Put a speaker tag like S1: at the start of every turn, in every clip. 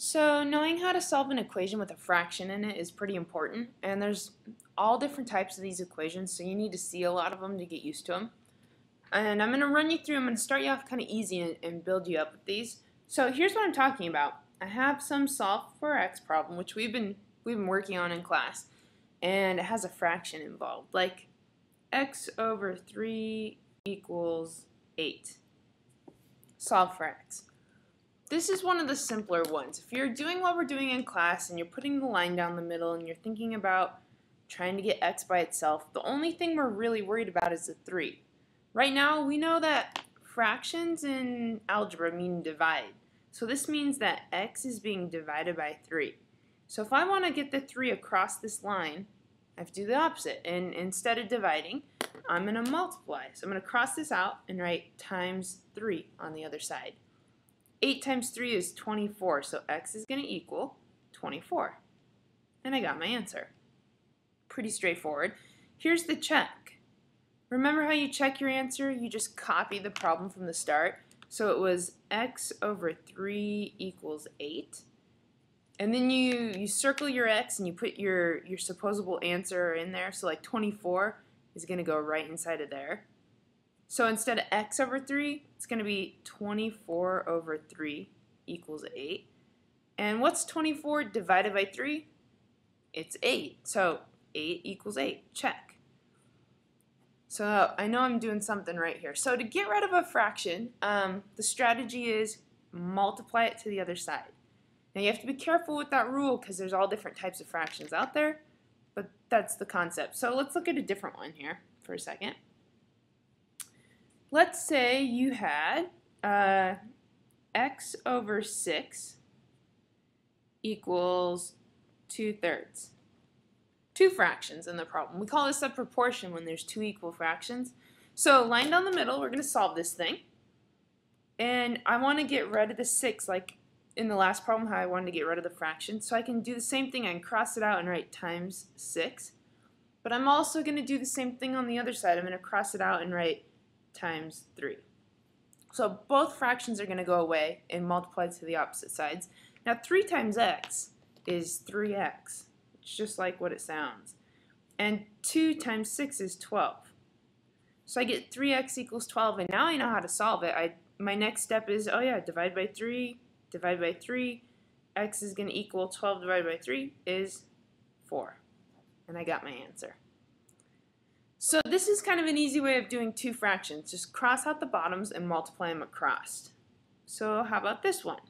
S1: So knowing how to solve an equation with a fraction in it is pretty important, and there's all different types of these equations, so you need to see a lot of them to get used to them. And I'm going to run you through, I'm going to start you off kind of easy and build you up with these. So here's what I'm talking about. I have some solve for x problem, which we've been working on in class, and it has a fraction involved, like x over 3 equals 8. Solve for x. This is one of the simpler ones. If you're doing what we're doing in class and you're putting the line down the middle and you're thinking about trying to get x by itself, the only thing we're really worried about is the 3. Right now, we know that fractions in algebra mean divide. So this means that x is being divided by 3. So if I want to get the 3 across this line, I have to do the opposite. And instead of dividing, I'm going to multiply. So I'm going to cross this out and write times 3 on the other side. 8 times 3 is 24, so x is going to equal 24. And I got my answer. Pretty straightforward. Here's the check. Remember how you check your answer? You just copy the problem from the start. So it was x over 3 equals 8. And then you circle your x and you put your supposable answer in there. So like 24 is going to go right inside of there. So instead of x over 3, it's going to be 24 over 3 equals 8. And what's 24 divided by 3? It's 8. So 8 equals 8. Check. So I know I'm doing something right here. So to get rid of a fraction, the strategy is multiply it to the other side. Now you have to be careful with that rule because there's all different types of fractions out there, but that's the concept. So let's look at a different one here for a second. Let's say you had x over 6 equals 2/3. Two fractions in the problem. We call this a proportion when there's two equal fractions. So line down the middle, we're going to solve this thing. And I want to get rid of the 6 like in the last problem how I wanted to get rid of the fraction. So I can do the same thing. I can cross it out and write times 6. But I'm also going to do the same thing on the other side. I'm going to cross it out and write times 3. So both fractions are going to go away and multiply to the opposite sides. Now 3 times x is 3x. It's just like what it sounds. And 2 times 6 is 12. So I get 3x equals 12, and now I know how to solve it. My next step is, oh yeah, divide by 3, divide by 3. X is going to equal 12 divided by 3 is 4. And I got my answer. So this is kind of an easy way of doing two fractions. Just cross out the bottoms and multiply them across. So how about this one?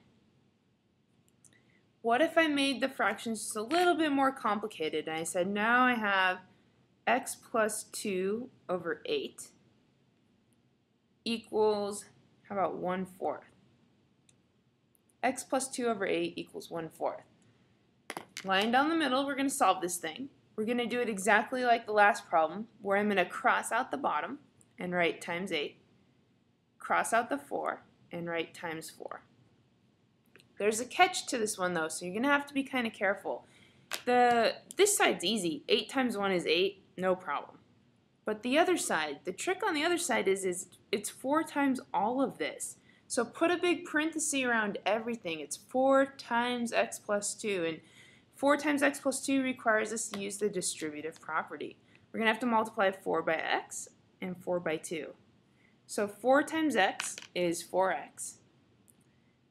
S1: What if I made the fractions just a little bit more complicated and I said now I have x plus 2 over 8 equals, how about 1/4? X plus 2 over 8 equals 1/4. Line down the middle, we're going to solve this thing. We're going to do it exactly like the last problem, where I'm going to cross out the bottom and write times 8, cross out the 4, and write times 4. There's a catch to this one, though, so you're going to have to be kind of careful. This side's easy. 8 times 1 is 8, no problem. But the other side, the trick on the other side is it's 4 times all of this. So put a big parenthesis around everything. It's 4 times x plus 2, and 4 times x plus 2 requires us to use the distributive property. We're going to have to multiply 4 by x and 4 by 2. So 4 times x is 4x,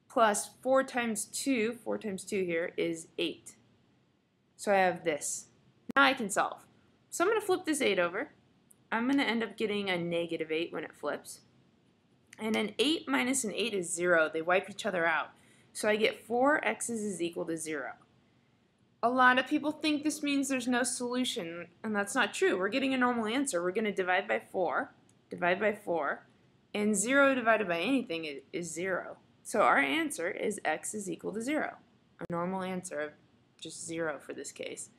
S1: plus 4 times 2 here is 8. So I have this. Now I can solve. So I'm going to flip this 8 over. I'm going to end up getting a negative 8 when it flips. And an 8 minus an 8 is 0. They wipe each other out. So I get 4x's is equal to 0. A lot of people think this means there's no solution, and that's not true. We're getting a normal answer. We're going to divide by 4, and 0 divided by anything is 0. So our answer is x is equal to 0. A normal answer of just 0 for this case.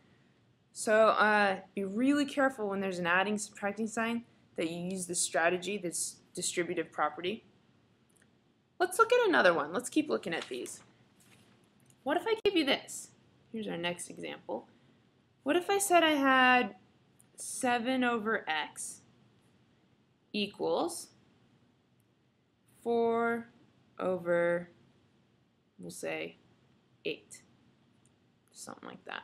S1: So be really careful when there's an adding, subtracting sign that you use this strategy, this distributive property. Let's look at another one. Let's keep looking at these. What if I give you this? Here's our next example. What if I said I had 7 over x equals 4 over, we'll say, 8. Something like that.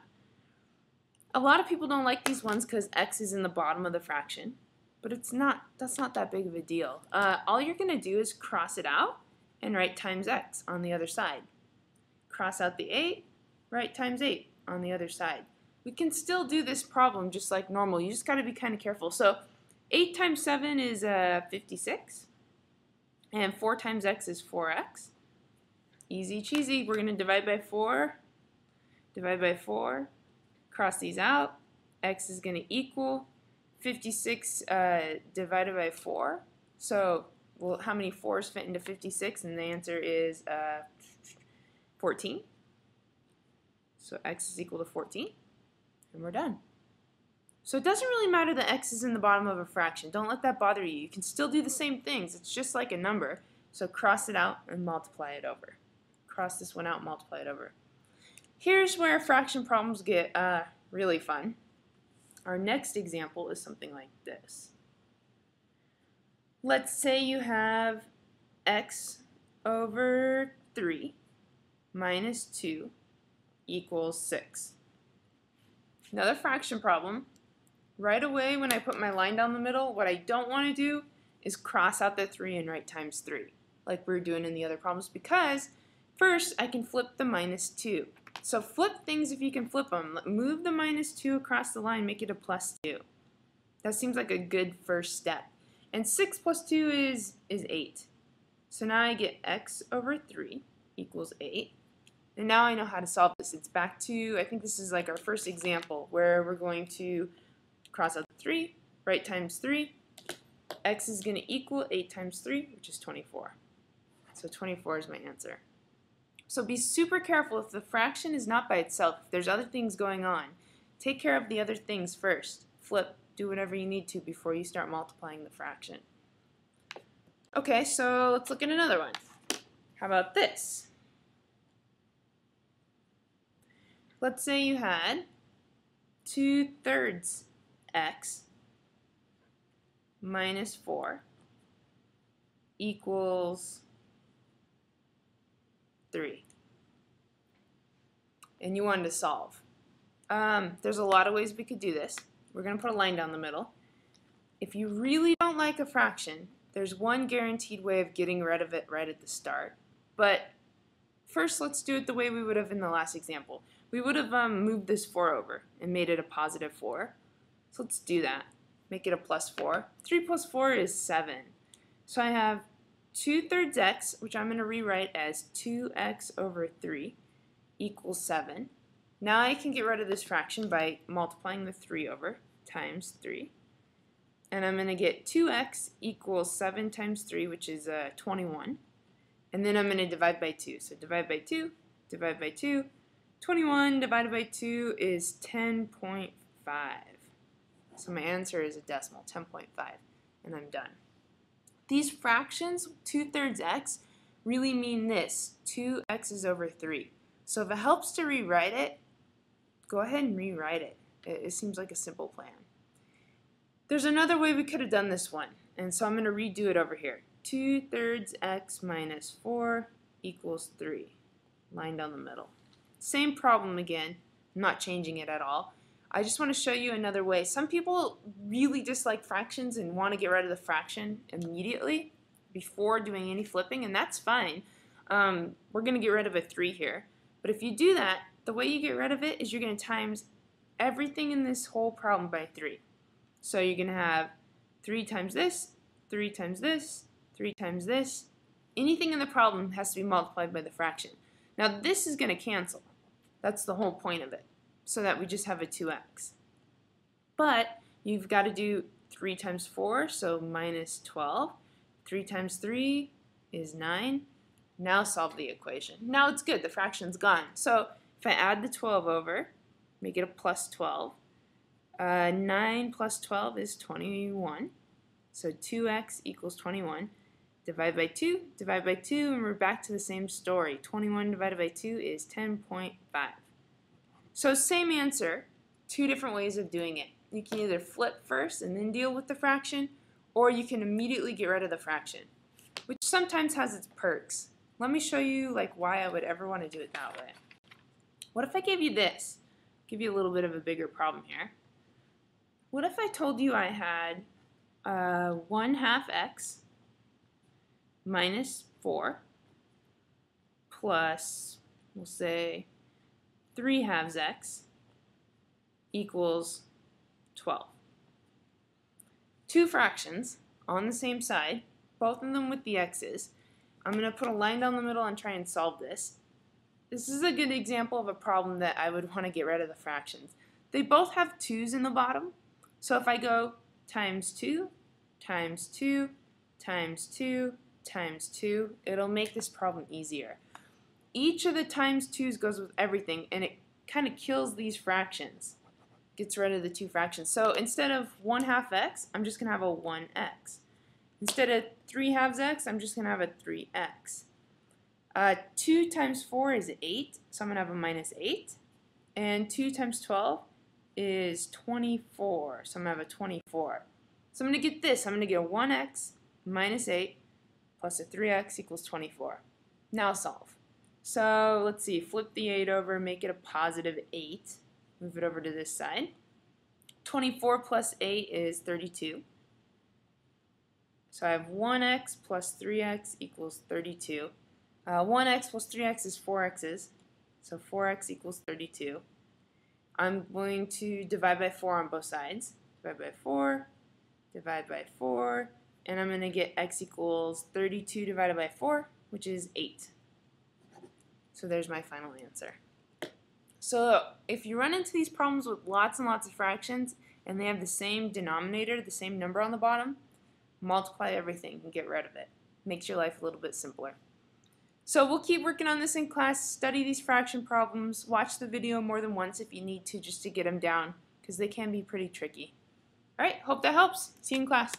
S1: A lot of people don't like these ones because x is in the bottom of the fraction, but that's not that big of a deal. All you're going to do is cross it out and write times x on the other side. Cross out the 8, write times 8 on the other side. We can still do this problem just like normal. You just got to be kind of careful. So 8 times 7 is 56, and 4 times x is 4x. Easy cheesy. We're going to divide by 4, cross these out. X is going to equal 56 divided by 4. So, well, how many 4's fit into 56? And the answer is 14. So x is equal to 14. And we're done. So it doesn't really matter that x is in the bottom of a fraction. Don't let that bother you. You can still do the same things. It's just like a number. So cross it out and multiply it over. Cross this one out and multiply it over. Here's where fraction problems get really fun. Our next example is something like this. Let's say you have x over 3 minus 2 equals 6. Another fraction problem. Right away when I put my line down the middle, what I don't want to do is cross out the 3 and write times 3 like we were doing in the other problems, because first I can flip the minus 2. So flip things if you can flip them. Move the minus 2 across the line, make it a plus 2. That seems like a good first step. And 6 plus 2 is 8. So now I get x over 3 equals 8. And now I know how to solve this. It's back to, I think this is like our first example where we're going to cross out the 3, write times 3. X is going to equal 8 times 3, which is 24. So 24 is my answer. So be super careful if the fraction is not by itself. If there's other things going on, take care of the other things first. Flip, do whatever you need to before you start multiplying the fraction. Okay, so let's look at another one. How about this? Let's say you had 2/3 x minus 4 equals 3. And you wanted to solve. There's a lot of ways we could do this. We're going to put a line down the middle. If you really don't like a fraction, there's one guaranteed way of getting rid of it right at the start. But first, let's do it the way we would have in the last example. We would have moved this 4 over and made it a positive 4. So let's do that. Make it a plus 4. 3 plus 4 is 7. So I have 2/3 x, which I'm going to rewrite as 2x over 3 equals 7. Now I can get rid of this fraction by multiplying the 3 over times 3. And I'm going to get 2x equals 7 times 3, which is 21. And then I'm going to divide by 2. So divide by 2, divide by 2. 21 divided by 2 is 10.5. So my answer is a decimal, 10.5. And I'm done. These fractions, 2/3 x, really mean this, 2x over 3. So if it helps to rewrite it, go ahead and rewrite it. It seems like a simple plan. There's another way we could have done this one, and so I'm going to redo it over here. 2/3 x minus 4 equals 3. Line down the middle. Same problem again. I'm not changing it at all. I just want to show you another way. Some people really dislike fractions and want to get rid of the fraction immediately before doing any flipping, and that's fine. We're going to get rid of a 3 here. But if you do that, the way you get rid of it is you're going to times everything in this whole problem by 3. So you're going to have 3 times this, 3 times this, 3 times this. Anything in the problem has to be multiplied by the fraction. Now this is going to cancel. That's the whole point of it, so that we just have a 2x. But you've got to do 3 times 4, so minus 12. 3 times 3 is 9. Now solve the equation. Now it's good, the fraction's gone. So if I add the 12 over, make it a plus 12. 9 plus 12 is 21. So 2x equals 21. Divide by 2, and we're back to the same story. 21 divided by 2 is 10.5. So same answer, 2 different ways of doing it. You can either flip first and then deal with the fraction, or you can immediately get rid of the fraction, which sometimes has its perks. Let me show you why I would ever want to do it that way. What if I gave you this? Give you a little bit of a bigger problem here. What if I told you I had 1/2 x minus 4 plus, we'll say, 3/2 x equals 12. Two fractions on the same side, both of them with the x's. I'm going to put a line down the middle and try and solve this. This is a good example of a problem that I would want to get rid of the fractions. They both have 2's in the bottom, so if I go times 2, times 2, times 2, times 2, it'll make this problem easier. Each of the times 2's goes with everything, and it kind of kills these fractions. Gets rid of the two fractions. So instead of 1/2 x, I'm just going to have a 1x. Instead of 3/2 x, I'm just going to have a 3x. 2 times 4 is 8, so I'm going to have a minus 8. And 2 times 12 is 24, so I'm going to have a 24. So I'm going to get this. I'm going to get 1x minus 8 plus a 3x equals 24. Now solve. So let's see, flip the 8 over, make it a positive 8. Move it over to this side. 24 plus 8 is 32. So I have 1x plus 3x equals 32. 1x plus 3x is 4x's. So 4x equals 32. I'm going to divide by 4 on both sides. Divide by 4, divide by 4, and I'm going to get x equals 32 divided by 4, which is 8. So there's my final answer. So if you run into these problems with lots and lots of fractions and they have the same denominator, the same number on the bottom, multiply everything and get rid of it. Makes your life a little bit simpler. So we'll keep working on this in class, study these fraction problems, watch the video more than once if you need to just to get them down because they can be pretty tricky. Alright, hope that helps. See you in class.